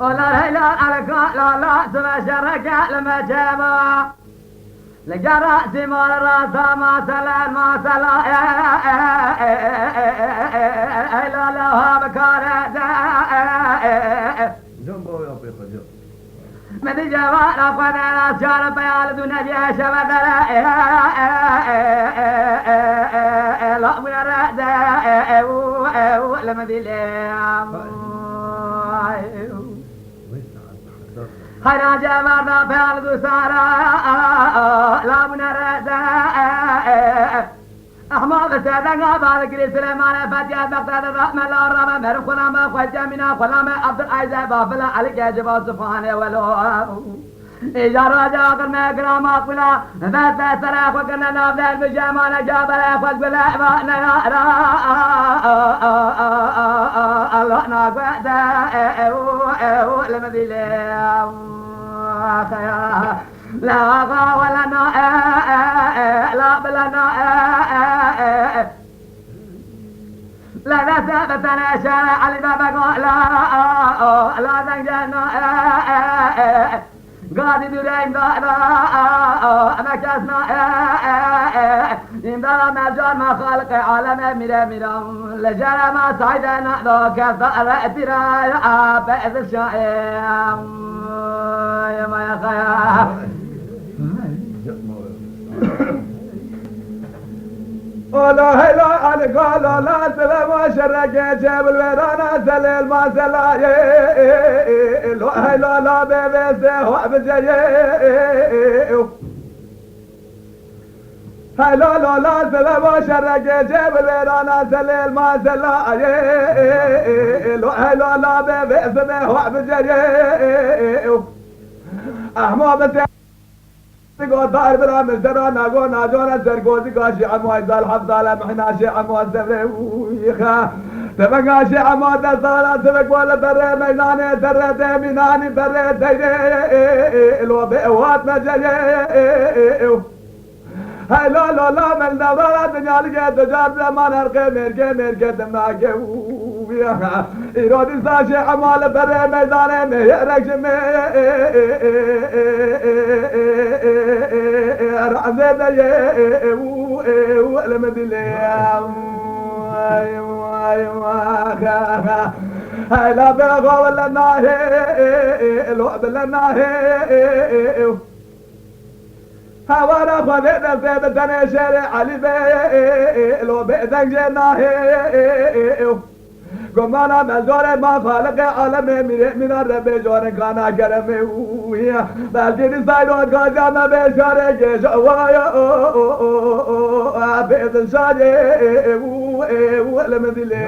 لا لا عليك لا لا تبشرك لما جابا لقى رأسي مال راسه ما سلا ما سلا لا لا بكارة جنبه يا بيخ جنب مدي جوار أخوانا ناس شارب بيال دون جيش بدلا لا من الرأس لما دي خير جمعنا في الأرض سارا لا من الرأس أحمد سيدنا بارك لي سليمان فاتيا بغداد الرحمة لا رب مرخ خلما خجا منا خلما عبد العزيز بابلا عليك يا جبال سبحانه ولو إذا رجع قلنا كرام أقبلا فات سراخ وقلنا نابل البجامان جابل أخوة بلا إبانا يا الله ناقوة لمذي لا غا ولا نا لا بلا نا لا ثبتنا شارع علي بابا لا تنجنا قاعد يدورين ضارا مكاسنا إمدارا مجال ما خالق عالم ميرا ميرا لجارة ما سعيدنا ذو كثر اترا بأذ الشائع يا ما يا خيا لا هلا على قال لا سلام شرك جاب الويران سليل ما سلا لا هلا لا بيبي هو بجي هلا لا لا سلام شرك جاب الويران سليل ما سلا لا هلا لا بيبي هو بجي احمد قو دار بلا مزدرا ناقو ناجونا زرقوزي قاشي عمو عزال حفظالا محناشي عمو الزفري ويخا تبقاشي عمو دستالا تبق ولا بري ميناني دري ديميناني بري ديدي الوبئ وات مجيي هاي لا لا لا من دبرا دنيا لقى تجاب زمان ارقى مرقى دماغي ويخا إيرودي ساشي عمال بري ميداني ميرك جمي رعزي دي ولمدي لي هاي لا بلغو ولا ناهي الوعد ولا ناهي هوانا خذينا زيد دني شارع علي بي لو بئذن جناهي قمانا مزور ما خالق عالمي من الرب جور كانا كرمي ويا بلدي سايدو غازا ما بشار جيش وايا بئذن شارع ولمدلي